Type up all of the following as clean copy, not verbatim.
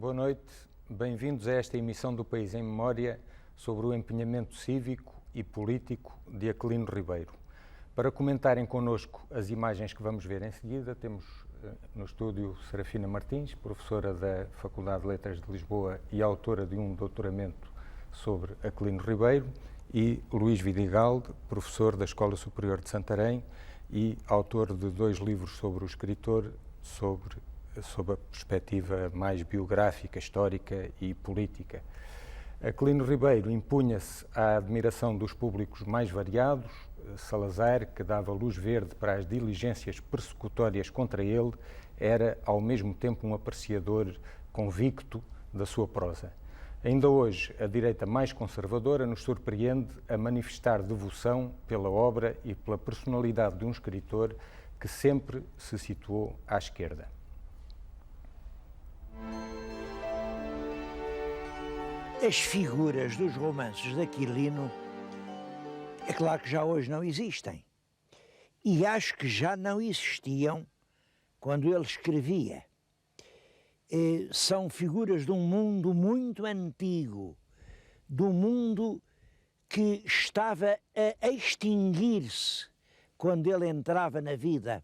Boa noite, bem-vindos a esta emissão do País em Memória sobre o empenhamento cívico e político de Aquilino Ribeiro. Para comentarem connosco as imagens que vamos ver em seguida, temos no estúdio Serafina Martins, professora da Faculdade de Letras de Lisboa e autora de um doutoramento sobre Aquilino Ribeiro, e Luís Vidigal, professor da Escola Superior de Santarém e autor de 2 livros sobre o escritor, sob a perspectiva mais biográfica, histórica e política. Aquilino Ribeiro impunha-se à admiração dos públicos mais variados. Salazar, que dava luz verde para as diligências persecutórias contra ele, era ao mesmo tempo um apreciador convicto da sua prosa. Ainda hoje, a direita mais conservadora nos surpreende a manifestar devoção pela obra e pela personalidade de um escritor que sempre se situou à esquerda. As figuras dos romances de Aquilino, é claro que já hoje não existem. E acho que já não existiam quando ele escrevia. São figuras de um mundo muito antigo, de um mundo que estava a extinguir-se quando ele entrava na vida.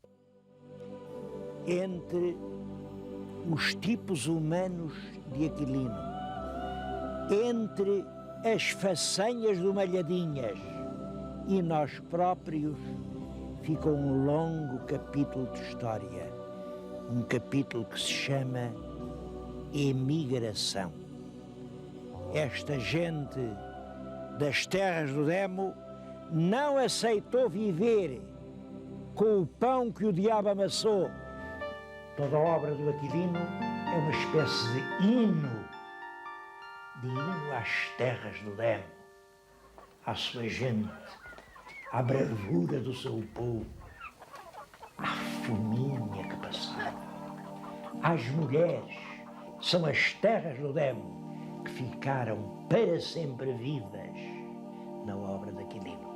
Entre os tipos humanos de Aquilino, entre as façanhas do Malhadinhas e nós próprios, ficou um longo capítulo de história, um capítulo que se chama Emigração. Esta gente das terras do Demo não aceitou viver com o pão que o diabo amassou. Toda a obra do Aquilino é uma espécie de hino às terras do Demo, à sua gente, à bravura do seu povo, à fominha que passava, às mulheres. São as terras do Demo que ficaram para sempre vivas na obra de Aquilino.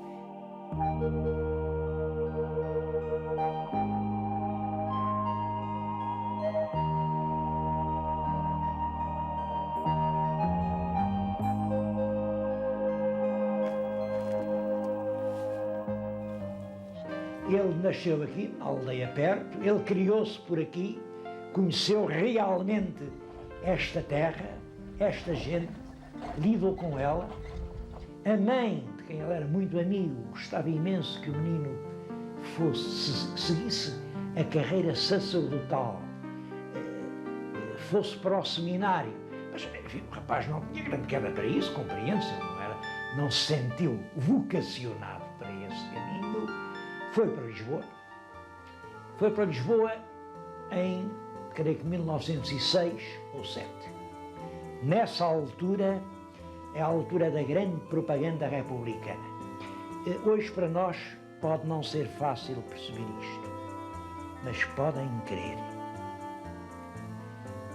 Ele nasceu aqui, na aldeia perto, ele criou-se por aqui, conheceu realmente esta terra, esta gente, lidou com ela. A mãe, de quem ele era muito amigo, gostava imenso que o menino seguisse a carreira sacerdotal, fosse para o seminário. Mas, enfim, o rapaz não tinha grande queda para isso, compreende-se, não se sentiu vocacionado para esse caminho. Foi para Lisboa. Foi para Lisboa em, creio que 1906 ou 7. Nessa altura, é a altura da grande propaganda republicana. Hoje, para nós, pode não ser fácil perceber isto, mas podem crer.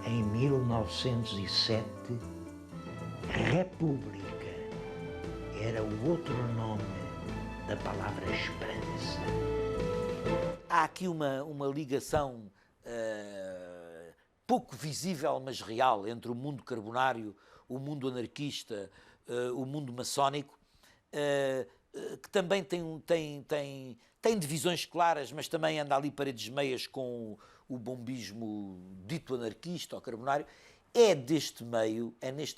Em 1907, República era o outro nome da palavra esperança. Há aqui uma ligação pouco visível, mas real, entre o mundo carbonário, o mundo anarquista, o mundo maçónico, que também tem divisões claras, mas também anda ali paredes meias com o bombismo dito anarquista ou carbonário. É neste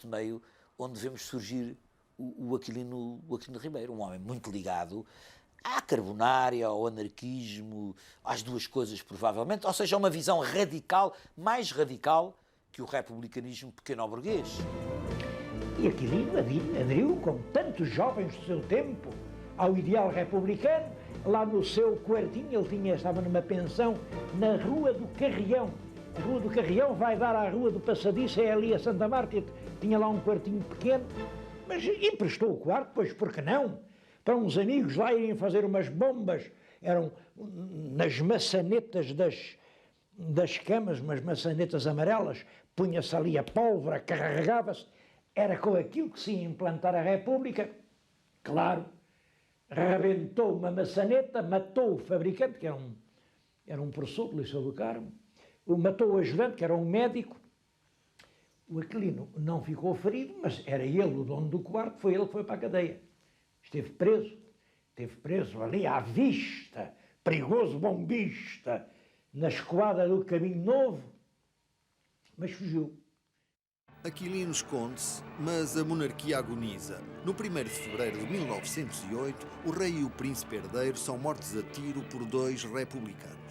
meio onde vemos surgir o Aquilino Ribeiro, um homem muito ligado à carbonária, ao anarquismo, às duas coisas provavelmente, ou seja, uma visão radical, mais radical que o republicanismo pequeno-burguês. E Aquilino aderiu, como tantos jovens do seu tempo, ao ideal republicano. Lá no seu quartinho, estava numa pensão na Rua do Carrião. A Rua do Carrião vai dar à Rua do Passadiço, é ali a Santa Marta. Tinha lá um quartinho pequeno, mas emprestou o quarto, pois por que não? Para uns amigos lá irem fazer umas bombas, eram nas maçanetas das camas, umas maçanetas amarelas, punha-se ali a pólvora, carregava-se, era com aquilo que se ia implantar a República. Claro, rebentou uma maçaneta, matou o fabricante, que era um professor do Liceu do Carmo, matou o ajudante, que era um médico, O Aquilino não ficou ferido, mas era ele o dono do quarto, foi ele que foi para a cadeia. Esteve preso ali à vista, perigoso bombista, na esquadra do Caminho Novo, mas fugiu. Aquilino esconde-se, mas a monarquia agoniza. No 1º de fevereiro de 1908, o rei e o príncipe herdeiro são mortos a tiro por 2 republicanos.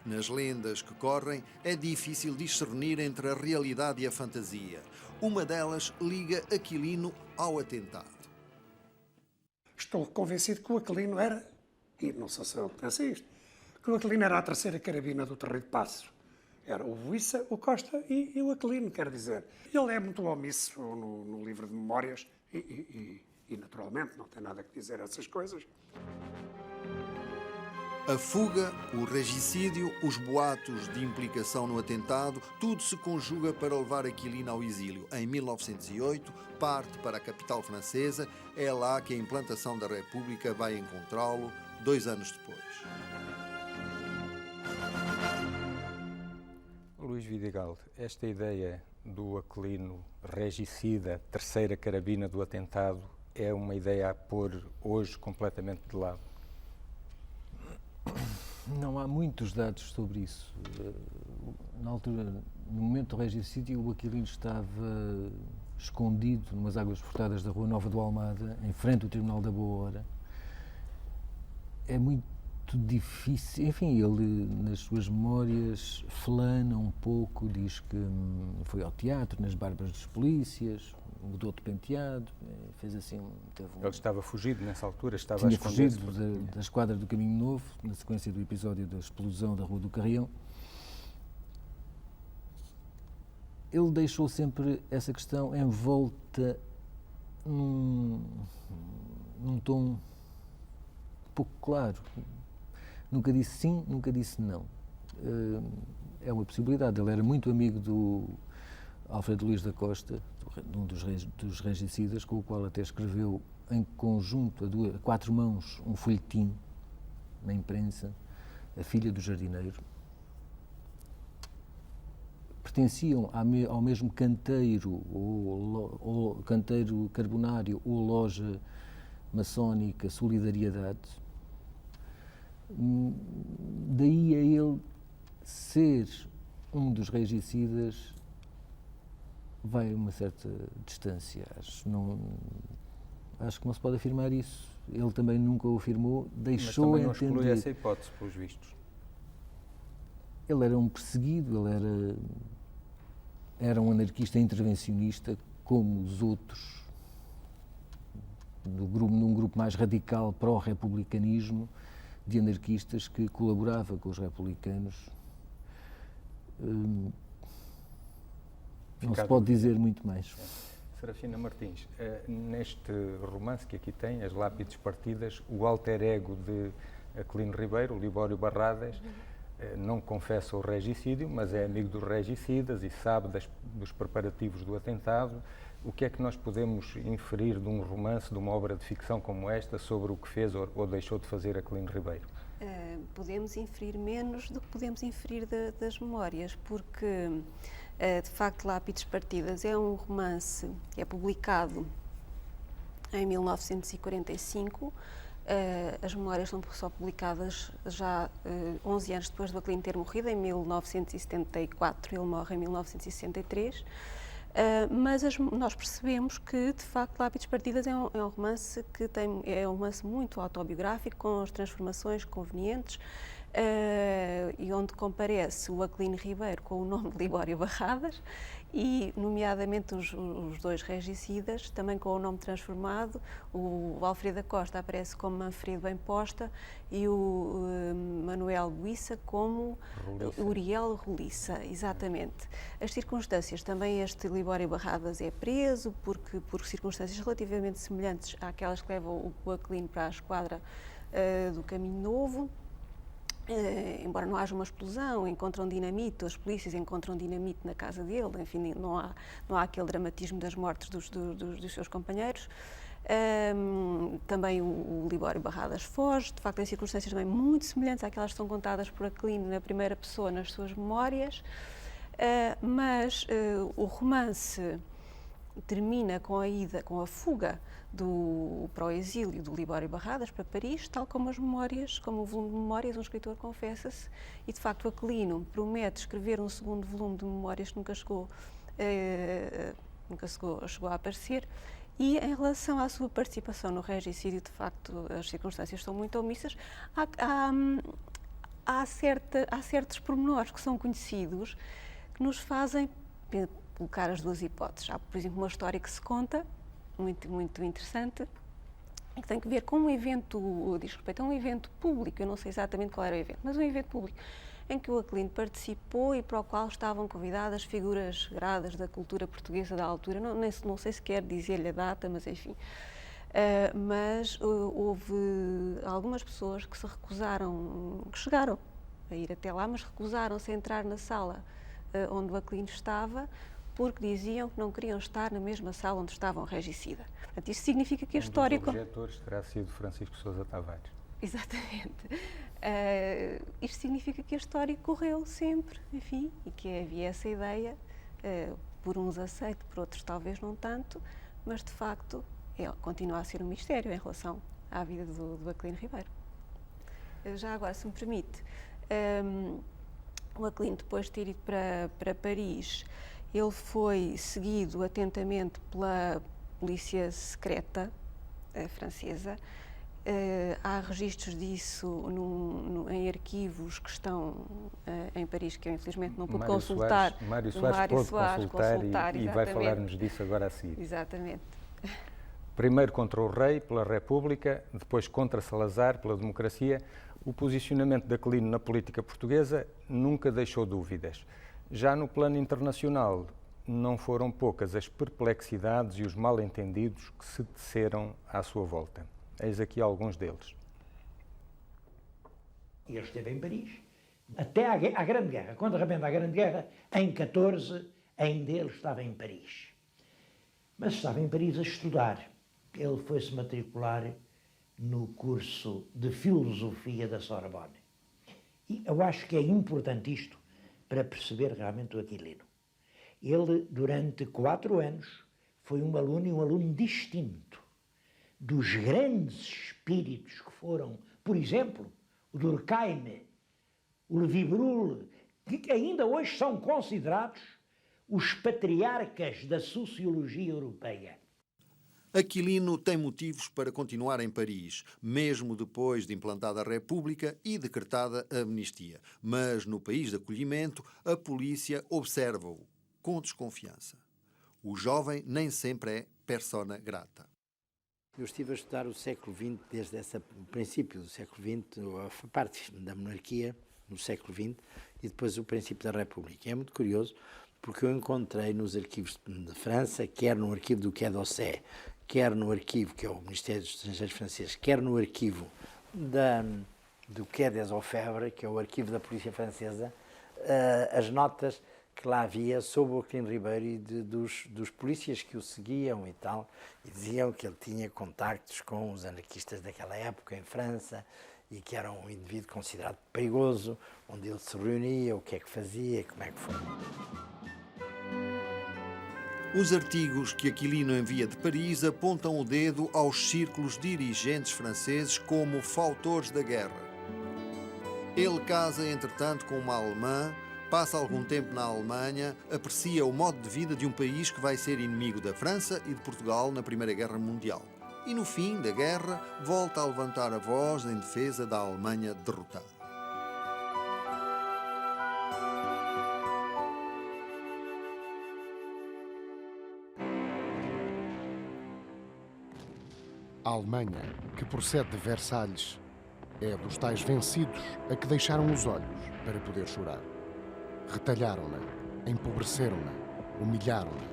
Nas lendas que correm, é difícil discernir entre a realidade e a fantasia. Uma delas liga Aquilino ao atentado. Estou convencido que o Aquilino era, e não sei se eu penso isto, que o Aquilino era a 3ª carabina do Terreiro de Passos. Era o Buissa, o Costa e o Aquilino, quer dizer. Ele é muito omisso no livro de memórias e, naturalmente, não tem nada que dizer essas coisas. A fuga, o regicídio, os boatos de implicação no atentado, tudo se conjuga para levar Aquilino ao exílio. Em 1908, parte para a capital francesa. É lá que a implantação da República vai encontrá-lo 2 anos depois. Luís Vidigal, esta ideia do Aquilino regicida, 3ª carabina do atentado, é uma ideia a pôr hoje completamente de lado? Não há muitos dados sobre isso. Na altura, no momento do regicídio, o Aquilino estava escondido numas águas furtadas da Rua Nova do Almada, em frente ao Tribunal da Boa Hora. É muito difícil, enfim, ele nas suas memórias flana um pouco, diz que foi ao teatro, nas Barbas dos Polícias, mudou de penteado, fez assim... Ele estava fugido nessa altura, estava tinha a esconder-se. fugido da esquadra do Caminho Novo, na sequência do episódio da explosão da Rua do Carrião. Ele deixou sempre essa questão envolta num tom pouco claro. Nunca disse sim, nunca disse não. É uma possibilidade. Ele era muito amigo do Alfredo Luís da Costa, um dos regicidas, com o qual até escreveu em conjunto, a 4 mãos, um folhetim na imprensa, A Filha do Jardineiro. Pertenciam ao mesmo canteiro, ou canteiro carbonário, ou loja maçónica Solidariedade. Daí a ele ser um dos regicidas vai a uma certa distância. Acho que não se pode afirmar isso. Ele também nunca o afirmou, deixou mas também não entender. exclui essa hipótese, pelos vistos. Ele era um perseguido, ele era um anarquista intervencionista, como os outros, num grupo mais radical pró-republicanismo, de anarquistas que colaborava com os republicanos. Não se pode dizer muito mais. Serafina Martins, neste romance que aqui tem, As Lápides Partidas, o alter ego de Aquilino Ribeiro, Libório Barradas, não confessa o regicídio, mas é amigo dos regicidas e sabe dos preparativos do atentado. O que é que nós podemos inferir de um romance, de uma obra de ficção como esta, sobre o que fez ou deixou de fazer Aquilino Ribeiro? Podemos inferir menos do que podemos inferir das memórias, porque, de facto, Lápides Partidas é um romance que é publicado em 1945. As memórias são só publicadas já 11 anos depois do Aquilino ter morrido, em 1974. Ele morre em 1963. Mas nós percebemos que, de facto, Lápides Partidas é um romance que é um romance muito autobiográfico, com as transformações convenientes, e onde comparece o Aquilino Ribeiro com o nome de Libório Barradas, e, nomeadamente, os 2 regicidas, também com o nome transformado. O Alfredo da Costa aparece como Manfredo Bem Posta e o Manuel Buissa como Uriel Roliça, exatamente. As circunstâncias, também este Libório Barradas é preso por circunstâncias relativamente semelhantes àquelas que levam o Aquilino para a esquadra do Caminho Novo. Embora não haja uma explosão, encontram dinamite, as polícias encontram dinamite na casa dele, enfim, não há aquele dramatismo das mortes dos seus companheiros. Também o Libório Barradas foge, de facto, em circunstâncias também muito semelhantes àquelas que são contadas por Aquilino na primeira pessoa nas suas memórias. mas o romance termina com a fuga para o exílio do Libório Barradas para Paris, tal como as memórias, como o volume de memórias, um escritor confessa-se, e de facto Aquilino promete escrever um segundo volume de memórias que nunca chegou a aparecer. E em relação à sua participação no regicídio, de facto, as circunstâncias são muito omissas. Há certos pormenores que são conhecidos que nos fazem colocar as duas hipóteses. Há, por exemplo, uma história que se conta, muito interessante, e que tem que ver com um evento, diz respeito a um evento público, eu não sei exatamente qual era o evento, mas um evento público em que o Aquilino participou e para o qual estavam convidadas figuras gradas da cultura portuguesa da altura. Não sei se quer dizer-lhe a data, mas enfim. Mas houve algumas pessoas que se recusaram, que chegaram a ir até lá, mas recusaram-se a entrar na sala onde o Aquilino estava, porque diziam que não queriam estar na mesma sala onde estava o regicida. Portanto, isto significa que a história... Um dos objetores terá sido Francisco Sousa Tavares. Exatamente. Isto significa que a história correu sempre, enfim, e que havia essa ideia, por uns aceito, por outros talvez não tanto, mas de facto continua a ser um mistério em relação à vida do Aquilino Ribeiro. Já agora, se me permite, o Aquilino, depois de ter ido para Paris, ele foi seguido atentamente pela polícia secreta francesa. Há registros disso em arquivos que estão em Paris, que eu infelizmente não pude consultar. Mário Soares pôde consultar e vai falar-nos disso agora a seguir. Exatamente. Primeiro contra o rei, pela República, depois contra Salazar, pela democracia. O posicionamento de Aquilino na política portuguesa nunca deixou dúvidas. Já no plano internacional, não foram poucas as perplexidades e os mal-entendidos que se teceram à sua volta. Eis aqui alguns deles. Ele esteve em Paris, até à Grande Guerra. Quando arrebenta a Grande Guerra, em 14, ainda ele estava em Paris. Mas estava em Paris a estudar. Ele foi-se matricular no curso de Filosofia da Sorbonne. E eu acho que é importante isto para perceber realmente o Aquilino. Ele, durante 4 anos, foi um aluno distinto dos grandes espíritos que foram, por exemplo, o Durkheim, o Levi-Brul, que ainda hoje são considerados os patriarcas da sociologia europeia. Aquilino tem motivos para continuar em Paris, mesmo depois de implantada a República e decretada a amnistia. Mas no país de acolhimento, a polícia observa-o com desconfiança. O jovem nem sempre é persona grata. Eu estive a estudar o século XX, desde o princípio do século XX, a parte da monarquia no século XX e depois o princípio da República. É muito curioso porque eu encontrei nos arquivos de França, quer no arquivo do Quai d'Orsay, quer no arquivo, que é o Ministério dos Estrangeiros francês, quer no arquivo do Quai des Orfèvres, que é o arquivo da polícia francesa, as notas que lá havia sobre o Aquilino Ribeiro e dos polícias que o seguiam e tal, e diziam que ele tinha contactos com os anarquistas daquela época em França e que era um indivíduo considerado perigoso, onde ele se reunia, o que é que fazia, como é que foi. Os artigos que Aquilino envia de Paris apontam o dedo aos círculos dirigentes franceses como fautores da guerra. Ele casa, entretanto, com uma alemã, passa algum tempo na Alemanha, aprecia o modo de vida de um país que vai ser inimigo da França e de Portugal na Primeira Guerra Mundial. E no fim da guerra, volta a levantar a voz em defesa da Alemanha derrotada. A Alemanha, que procede de Versalhes, é dos tais vencidos a que deixaram os olhos para poder chorar. Retalharam-na, empobreceram-na, humilharam-na,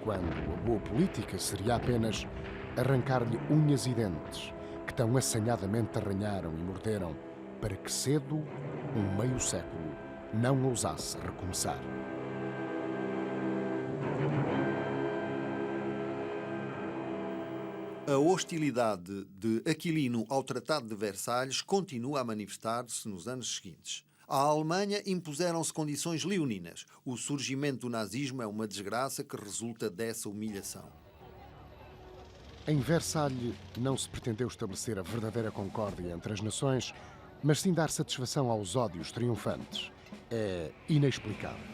quando a boa política seria apenas arrancar-lhe unhas e dentes, que tão assanhadamente arranharam e morderam, para que cedo, meio século, não ousasse recomeçar. A hostilidade de Aquilino ao Tratado de Versalhes continua a manifestar-se nos anos seguintes. À Alemanha impuseram-se condições leoninas. O surgimento do nazismo é uma desgraça que resulta dessa humilhação. Em Versalhes não se pretendeu estabelecer a verdadeira concórdia entre as nações, mas sim dar satisfação aos ódios triunfantes. É inexplicável.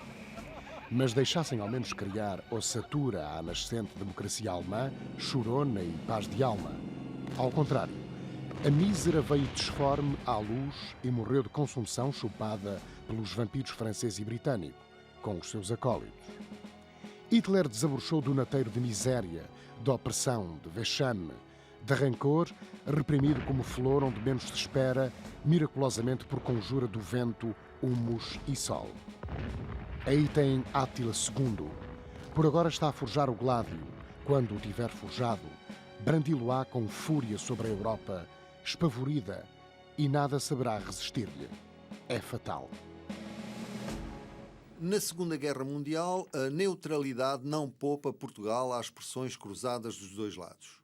Mas deixassem ao menos criar ossatura à nascente democracia alemã, chorona e paz de alma. Ao contrário, a mísera veio disforme à luz e morreu de consumação chupada pelos vampiros francês e britânico, com os seus acólitos. Hitler desabrochou do nateiro de miséria, de opressão, de vexame, de rancor, reprimido como flor onde menos se espera, miraculosamente por conjura do vento, humus e sol. Aí tem Átila II. Por agora está a forjar o Gládio. Quando o tiver forjado, brandi-lo-á com fúria sobre a Europa, espavorida, e nada saberá resistir-lhe. É fatal. Na Segunda Guerra Mundial, a neutralidade não poupa Portugal às pressões cruzadas dos dois lados.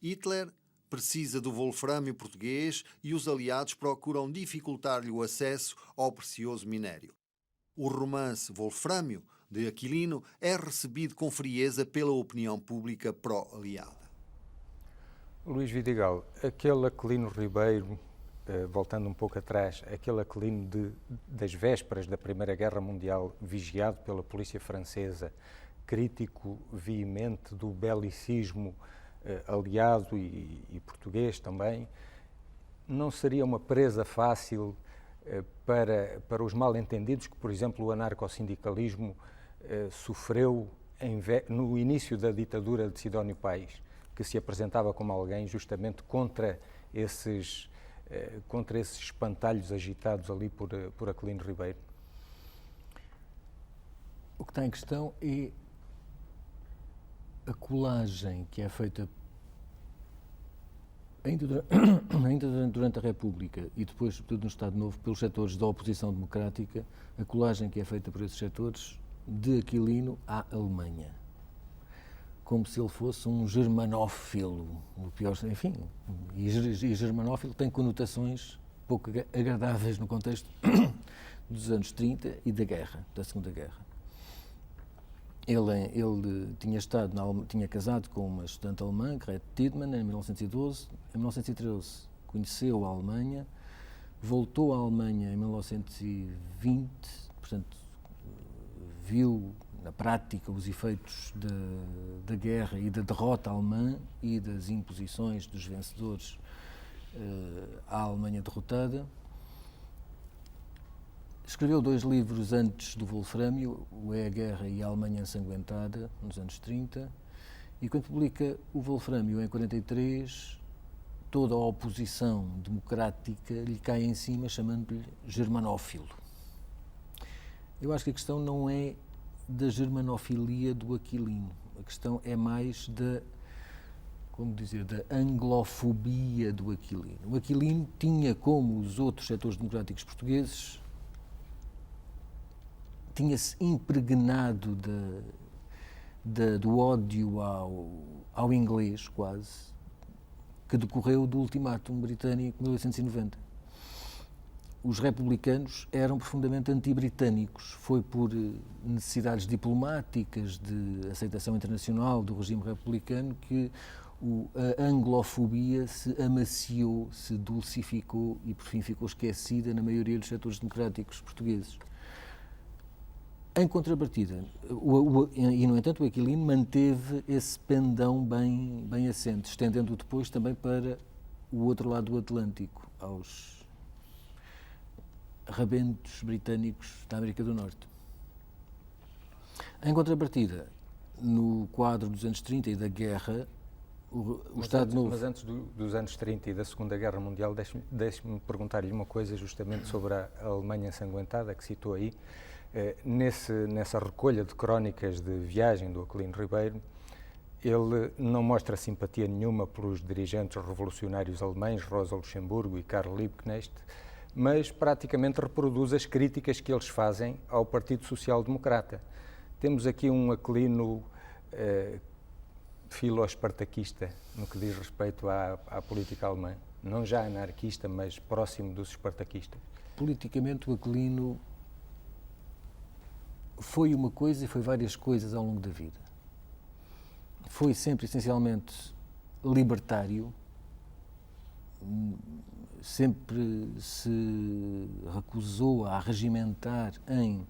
Hitler precisa do wolframio português e os aliados procuram dificultar-lhe o acesso ao precioso minério. O romance Wolframio, de Aquilino, é recebido com frieza pela opinião pública pró-aliada. Luís Vidigal, aquele Aquilino Ribeiro, voltando um pouco atrás, aquele Aquilino das vésperas da Primeira Guerra Mundial, vigiado pela polícia francesa, crítico veemente do belicismo aliado e português também, não seria uma presa fácil para os mal-entendidos que, por exemplo, o anarcossindicalismo sofreu no início da ditadura de Sidónio Pais, que se apresentava como alguém justamente contra esses espantalhos agitados ali por Aquilino Ribeiro? O que está em questão é a colagem que é feita ainda durante a República e depois, sobretudo no Estado Novo, pelos setores da oposição democrática, a colagem que é feita por esses setores de Aquilino à Alemanha. Como se ele fosse um germanófilo, o pior, enfim, e germanófilo tem conotações pouco agradáveis no contexto dos anos 30 e da guerra, da Segunda Guerra. Ele tinha casado com uma estudante alemã, Grete Tiedemann, em 1912. Em 1913 conheceu a Alemanha, voltou à Alemanha em 1920, portanto, viu na prática os efeitos da guerra e da derrota alemã e das imposições dos vencedores à Alemanha derrotada. Escreveu 2 livros antes do Wolframio, o É a Guerra e a Alemanha Ensanguentada, nos anos 30, e quando publica o Wolframio em 43, toda a oposição democrática lhe cai em cima chamando-lhe germanófilo. Eu acho que a questão não é da germanofilia do Aquilino, a questão é mais da anglofobia do Aquilino. O Aquilino tinha, como os outros setores democráticos portugueses, tinha-se impregnado do ódio ao inglês, quase, que decorreu do ultimátum britânico de 1890. Os republicanos eram profundamente anti-britânicos. Foi por necessidades diplomáticas de aceitação internacional do regime republicano que a anglofobia se amaciou, se dulcificou e, por fim, ficou esquecida na maioria dos setores democráticos portugueses. Em contrapartida, e no entanto o Aquilino manteve esse pendão bem assente, estendendo-o depois também para o outro lado do Atlântico, aos rabentos britânicos da América do Norte. Em contrapartida, no quadro dos anos 30 e da guerra, o Estado Novo... Mas antes dos anos 30 e da Segunda Guerra Mundial, deixe-me perguntar-lhe uma coisa justamente sobre a Alemanha Ensanguentada, que citou aí. Nessa recolha de crónicas de viagem do Aquilino Ribeiro, ele não mostra simpatia nenhuma pelos dirigentes revolucionários alemães, Rosa Luxemburgo e Karl Liebknecht, mas praticamente reproduz as críticas que eles fazem ao Partido Social Democrata. Temos aqui um Aquilino filo-espartaquista no que diz respeito à política alemã. não já anarquista, mas próximo dos espartaquistas? Politicamente, o Aquilino foi uma coisa e foi várias coisas ao longo da vida. Foi sempre, essencialmente, libertário, sempre se recusou a regimentar em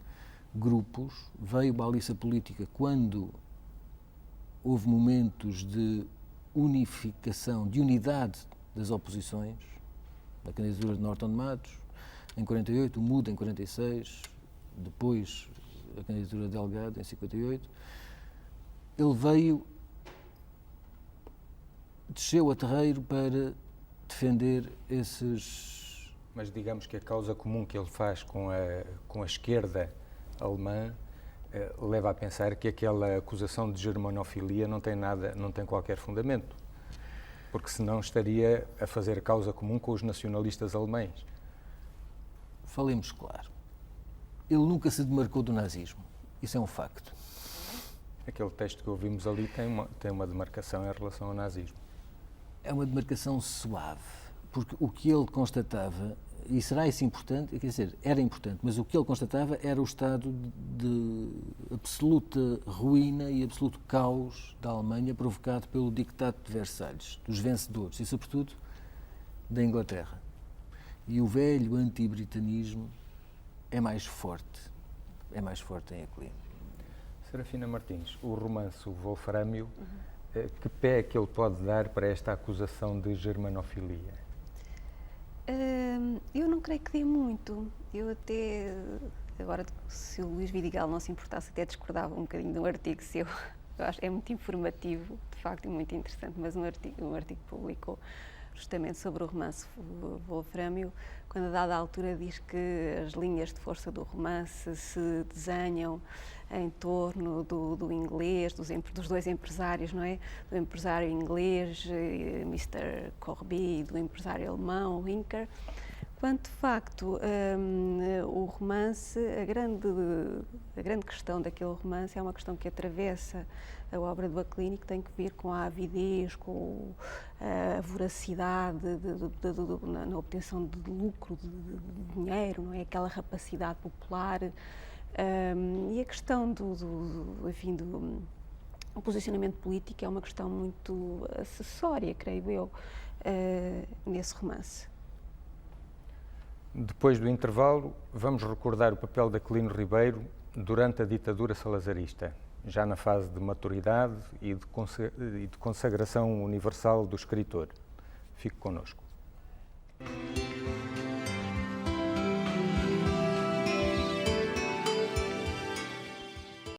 grupos, veio baliza política quando houve momentos de unificação, de unidade das oposições, a candidatura de Norton de Matos, em 48, o MUD em 46, depois a candidatura de Delgado em 58. Ele veio, desceu a terreiro para defender esses... Mas digamos que a causa comum que ele faz com a esquerda alemã leva a pensar que aquela acusação de germanofilia não tem qualquer fundamento, porque senão estaria a fazer causa comum com os nacionalistas alemães. Falemos claro, ele nunca se demarcou do nazismo, isso é um facto. Aquele texto que ouvimos ali tem uma demarcação em relação ao nazismo. É uma demarcação suave, porque o que ele constatava, e será isso importante, quer dizer, era importante, mas o que ele constatava era o estado de absoluta ruína e absoluto caos da Alemanha provocado pelo dictado de Versalhes, dos vencedores, e sobretudo da Inglaterra. E o velho anti-britanismo é mais forte em Aquilino. Serafina Martins, o romance O Wolframio, que pé é que ele pode dar para esta acusação de germanofilia? Eu não creio que dê muito. Eu até, agora, se o Luís Vidigal não se importasse, até discordava um bocadinho de um artigo seu. Eu acho que é muito informativo, de facto, e muito interessante, mas um artigo que publicou justamente sobre o romance Wolframio, quando a dada altura diz que as linhas de força do romance se desenham em torno do inglês, dos dois empresários, não é? Do empresário inglês, Mr. Corby, e do empresário alemão, Winker, quando de facto o romance, a grande questão daquele romance é uma questão que atravessa a obra do Aquilino, que tem que ver com a avidez, com a voracidade na obtenção de lucro, de dinheiro, não é? Aquela rapacidade popular. E a questão do posicionamento político é uma questão muito acessória, creio eu, nesse romance. Depois do intervalo, vamos recordar o papel de Aquilino Ribeiro durante a ditadura salazarista, já na fase de maturidade e de consagração universal do escritor. Fique connosco.